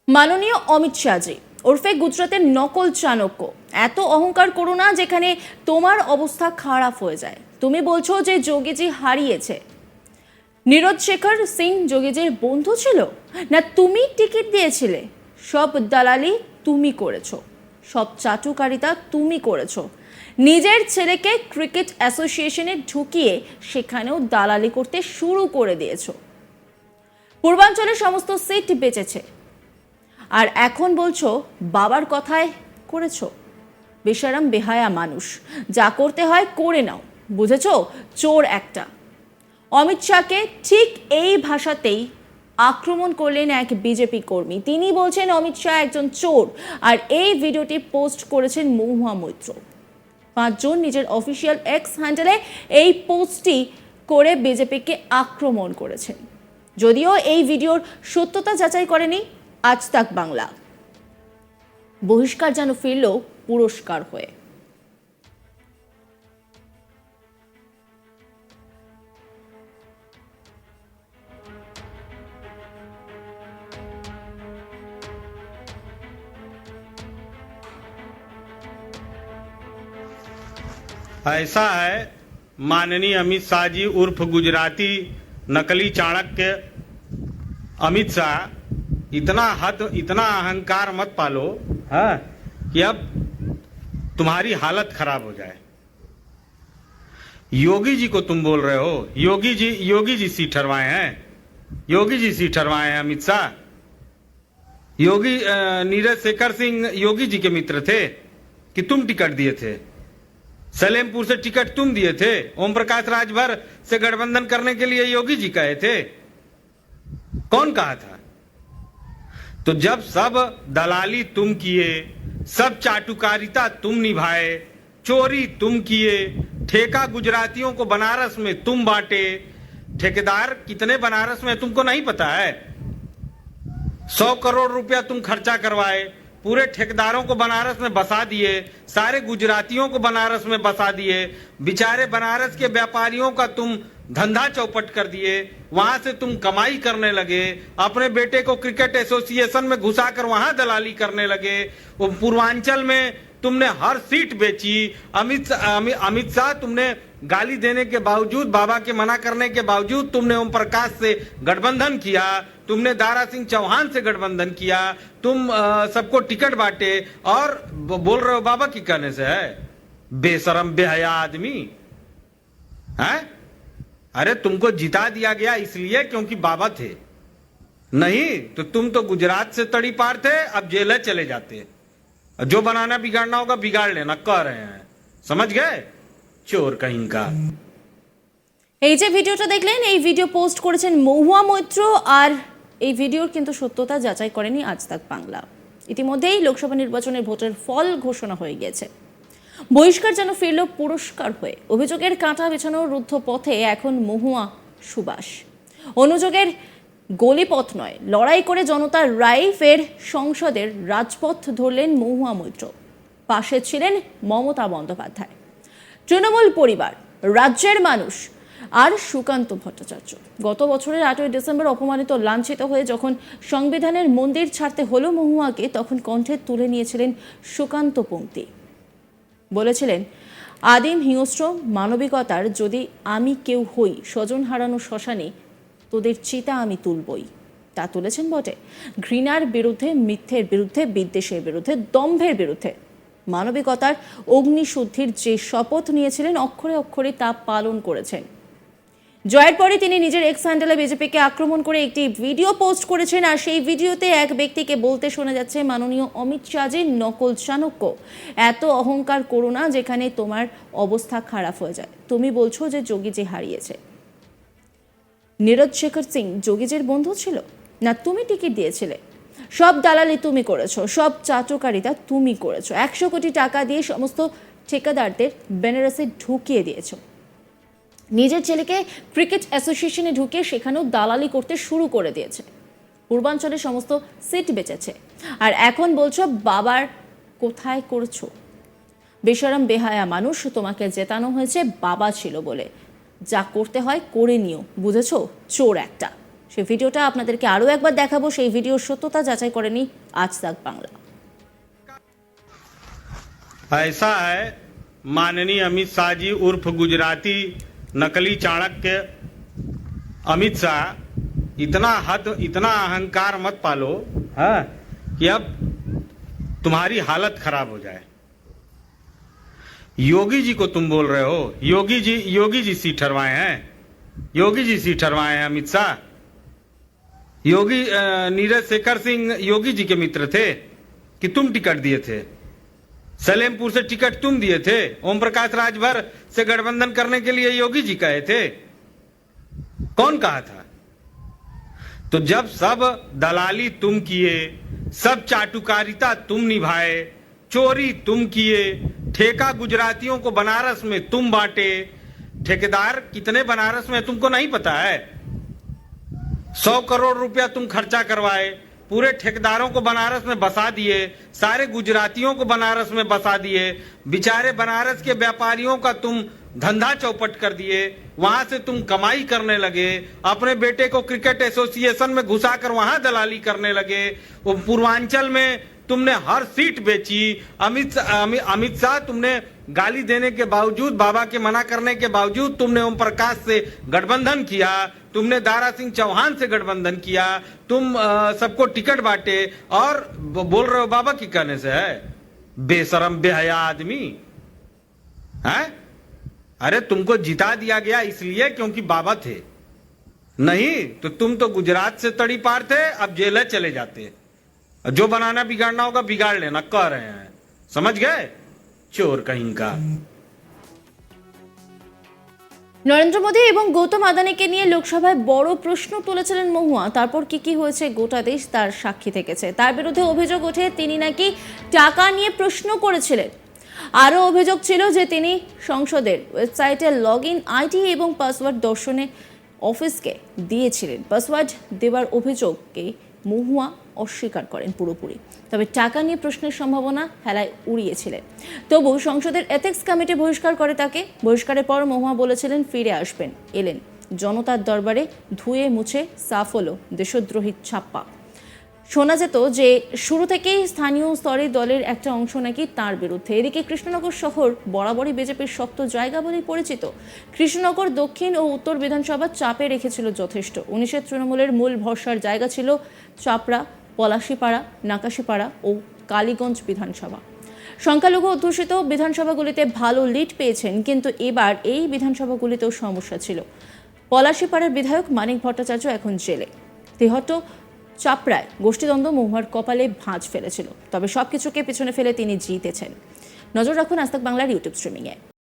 মাননীয় অমিত শাহজি ওরফে গুজরাতের নকল চাণক্য, এত অহংকার করো না যেখানে তোমার অবস্থা খারাপ হয়ে যায়। তুমি বলছো যে যোগীজি হারিয়েছে। নীরজ শেখর সিং যোগীজির বন্ধু ছিল না তুমি টিকিট দিয়েছিলে? সব দালালি তুমি করেছো, সব চাটুকারিতা তুমি করেছো। নিজের ছেলেকে ক্রিকেট অ্যাসোসিয়েশনে ঢুকিয়ে সেখানেও দালালি করতে শুরু করে দিয়েছো। পূর্বাঞ্চলের সমস্ত সিট বেঁচেছে আর এখন বলছো বাবার কথায় করেছো। বেশারাম বেহায়া মানুষ, যা করতে হয় করে নাও, বুঝেছো? চোর একটা। অমিত শাহকে ঠিক এই ভাষাতেই আক্রমণ করলেন এক বিজেপি কর্মী। তিনি বলছেন অমিত শাহ একজন চোর, আর এই ভিডিওটি পোস্ট করেছেন মহুয়া মৈত্র। 5 জন নিজের অফিসিয়াল এক্স হ্যান্ডেলে এই পোস্টটি করে বিজেপিকে আক্রমণ করেছেন। যদিও এই ভিডিওর সত্যতা যাচাই করেনি আজ তাক বাংলা। বহিষ্কার যেন ফিরল পুরস্কার হয়ে। ऐसा है, माननीय अमित शाह जी उर्फ गुजराती नकली चाणक्य अमित शाह, इतना अहंकार मत पालो है कि अब तुम्हारी हालत खराब हो जाए। योगी जी को तुम बोल रहे हो, योगी जी सीट ठरवाए हैं, योगी जी सीट ठरवाए हैं अमित शाह। योगी नीरज शेखर सिंह योगी जी के मित्र थे कि तुम टिकट दिए थे? सलेमपुर से टिकट तुम दिए थे? ओम प्रकाश राजभर से गठबंधन करने के लिए योगी जी कहे थे? कौन कहा था? तो जब सब दलाली तुम किए, सब चाटुकारिता तुम निभाए, चोरी तुम किए, ठेका गुजरातियों को बनारस में तुम बांटे, ठेकेदार कितने बनारस में तुमको नहीं पता है? 100 करोड़ रुपया तुम खर्चा करवाए, पूरे ठेकेदारों को बनारस में बसा दिए, सारे गुजरातियों को बनारस में बसा दिए, बेचारे बनारस के व्यापारियों का तुम धंधा चौपट कर दिए, वहां से तुम कमाई करने लगे, अपने बेटे को क्रिकेट एसोसिएशन में घुसाकर वहां दलाली करने लगे। वो पूर्वांचल में तुमने हर सीट बेची। अमित शाह, तुमने गाली देने के बावजूद, बाबा के मना करने के बावजूद तुमने ओम प्रकाश से गठबंधन किया, तुमने दारा सिंह चौहान से गठबंधन किया, तुम सबको टिकट बांटे और बोल रहे हो बाबा की कहने से है? बेशरम बेहया आदमी है। अरे तुमको जिता दिया गया इसलिए क्योंकि बाबा थे, नहीं तो तुम तो गुजरात से तड़ी पार थे, अब जेल चले जाते। जो बनाना बिगाड़ना होगा बिगाड़ लेना, कह रहे हैं, समझ गए? चोर कहीं का। এই যে ভিডিওটা দেখলেন, এই ভিডিও পোস্ট করেছেন মহুয়া মৈত্র, আর এই ভিডিওর কিন্তু সত্যতা যাচাই করেনি আজ তাক বাংলা। ইতিমধ্যেই লোকসভা নির্বাচনের ভোটের ফল ঘোষণা হয়ে গেছে। বহিষ্কার যেন ফিরল পুরস্কার হয়ে। অভিযোগের কাঁটা বিছানোর রুদ্ধ পথে এখন মহুয়া সুবাস। অনুযোগের গলিপথ নয়, লড়াই করে জনতার রায় ফের সংসদের রাজপথ ধরলেন মহুয়া মৈত্র। পাশে ছিলেন মমতা বন্দ্যোপাধ্যায়, তৃণমূল পরিবার, রাজ্যের মানুষ আর সুকান্ত ভট্টাচার্য। গত বছরের 8ই ডিসেম্বর অপমানিত, লাঞ্ছিত হয়ে যখন সংবিধানের মন্দির ছাড়তে হলো মহুয়াকে, তখন কণ্ঠে তুলে নিয়েছিলেন সুকান্ত পংক্তি। বলেছিলেন, আদিম হিংস্র মানবিকতার যদি আমি কেউ হই, স্বজন হারানো শ্মশানে তোদের চিতা আমি তুলবই। তা তুলেছেন বটে। ঘৃণার বিরুদ্ধে, মিথ্যের বিরুদ্ধে, বিদ্বেষের বিরুদ্ধে, দম্ভের বিরুদ্ধে মানবিকতার অগ্নিশুদ্ধির যে শপথ নিয়েছিলেন, অক্ষরে অক্ষরে তা পালন করেছেন। জয়ের পরে তিনি নিজের এক্স হ্যান্ডেলে বিজেপিকে আক্রমণ করে একটি ভিডিও পোস্ট করেছেন, আর সেই ভিডিওতে এক ব্যক্তিকে বলতে শোনা যাচ্ছে, মাননীয় অমিত শাহজির নকল চাণক্য, এত অহংকার করো না যেখানে তোমার অবস্থা খারাপ হয়ে যায়। তুমি বলছো যে যোগীজি হারিয়েছে। নীরজ শেখর সিং যোগীজির বন্ধু ছিল না তুমি টিকিট দিয়েছিলে? সব দালালি তুমি করেছো, সব চাটুকারিতা তুমি করেছো। 100 কোটি টাকা দিয়ে সমস্ত ঠিকাদারদের বেনারসে ঢুকিয়ে দিয়েছো। নিজের ছেলেকে ক্রিকেট অ্যাসোসিয়েশনে ঢুকিয়ে সেখানেও দালালি করতে শুরু করে দিয়েছে। পূর্বাঞ্চলের সমস্ত সিট বেঁচেছে আর এখন বলছো বাবার কোথায় করেছো। বেশরম বেহায়া মানুষ, তোমাকে জেতানো হয়েছে বাবা ছিল বলে। যা করতে হয় করে নিও, বুঝেছো? চোর একটা। সেই ভিডিওটা আপনাদেরকে আরও একবার দেখাবো। সেই ভিডিওর সত্যতা যাচাই করেনি আজ তাক বাংলা। ऐसा है, माननीय अमित शाह जी उर्फ गुजराती नकली चाणक्य अमित शाह, इतना अहंकार मत पालो, हाँ, कि अब तुम्हारी हालत खराब हो जाए। योगी जी को तुम बोल रहे हो, योगी जी सीट हरवाए हैं, योगी जी सीट हरवाए हैं अमित शाह। योगी नीरज शेखर सिंह योगी जी के मित्र थे कि तुम टिकट दिए थे? सलेमपुर से टिकट तुम दिए थे? ओम प्रकाश राजभर से गठबंधन करने के लिए योगी जी कहे थे? कौन कहा था? तो जब सब दलाली तुम किए, सब चाटुकारिता तुम निभाए, चोरी तुम किए, ठेका गुजरातियों को बनारस में तुम बांटे, ठेकेदार कितने बनारस में तुमको नहीं पता है? 100 करोड़ रुपया तुम खर्चा करवाए, पूरे ठेकेदारों को बनारस में बसा दिए, सारे गुजरातियों को बनारस में बसा दिए, बेचारे बनारस के व्यापारियों का तुम धंधा चौपट कर दिए, वहां से तुम कमाई करने लगे, अपने बेटे को क्रिकेट एसोसिएशन में घुसाकर वहां दलाली करने लगे, वो पूर्वांचल में तुमने हर सीट बेची। अमित शाह तुमने गाली देने के बावजूद, बाबा के मना करने के बावजूद तुमने ओम प्रकाश से गठबंधन किया, तुमने दारा सिंह चौहान से गठबंधन किया, तुम सबको टिकट बांटे और बोल रहे हो बाबा की कहने से है? बेशरम बेहया आदमी है। अरे तुमको जिता दिया गया इसलिए क्योंकि बाबा थे, नहीं तो तुम तो गुजरात से तड़ी पार थे, अब जेल चले जाते। जो बनाना बिगाड़ना होगा बिगाड़ लेना, कह रहे हैं, समझ गए? चोर कहीं का। নরেন্দ্র মোদী এবং গৌতম আদানিকে নিয়ে লোকসভায় বড় প্রশ্ন তুলেছিলেন মহুয়া। তারপর কি হয়েছে গোটা দেশ তার সাক্ষী থেকেছে। তার বিরুদ্ধে অভিযোগ ওঠে তিনি নাকি টাকা নিয়ে প্রশ্ন করেছিলেন। আরও অভিযোগ ছিল যে তিনি সংসদের ওয়েবসাইটে লগইন আইডি এবং পাসওয়ার্ড দর্শনে অফিসকে দিয়েছিলেন। পাসওয়ার্ড দেওয়ার অভিযোগকে মহুয়া অস্বীকার করেন পুরোপুরি, তবে টাকা নিয়ে প্রশ্নের সম্ভাবনা হেলায় উড়িয়েছিলেন। তবু সংসদের এথিক্স কমিটি বহিষ্কার করে তাকে। বহিষ্কারের পর মহুয়া বলেছিলেন ফিরে আসবেন, এলেন। জনতার দরবারে ধুয়ে মুছে সাফ হলো দেশদ্রোহী ছাপ্পা। শোনা যেত যে শুরু থেকেই স্থানীয় স্তরে দলের একটা অংশ নাকি তার বিরুদ্ধে। এদিকে কৃষ্ণনগর শহর বরাবরই বিজেপির শক্ত জায়গা বলেই পরিচিত। কৃষ্ণনগর দক্ষিণ ও উত্তর বিধানসভা চাপে রেখেছিল যথেষ্ট। 19-এর তৃণমূলের মূল ভরসার জায়গা ছিল চাপড়া, পলাশীপাড়া, নাকাশীপাড়া ও কালীগঞ্জ বিধানসভা। সংখ্যালঘু অধ্যুষিত বিধানসভাগুলিতে ভালো লিড পেয়েছেন, কিন্তু এবার এই বিধানসভাগুলিতেও সমস্যা ছিল। পলাশীপাড়ার বিধায়ক মানিক ভট্টাচার্য এখন জেলে। তেহট্ট, চাপড়ায় গোষ্ঠীদ্বন্দ্ব মহুয়ার কপালে ভাঁজ ফেলেছিল, তবে সবকিছুকে পিছনে ফেলে তিনি জিতেছেন। নজর রাখুন আজ তাক বাংলার ইউটিউব স্ট্রিমিংয়ে।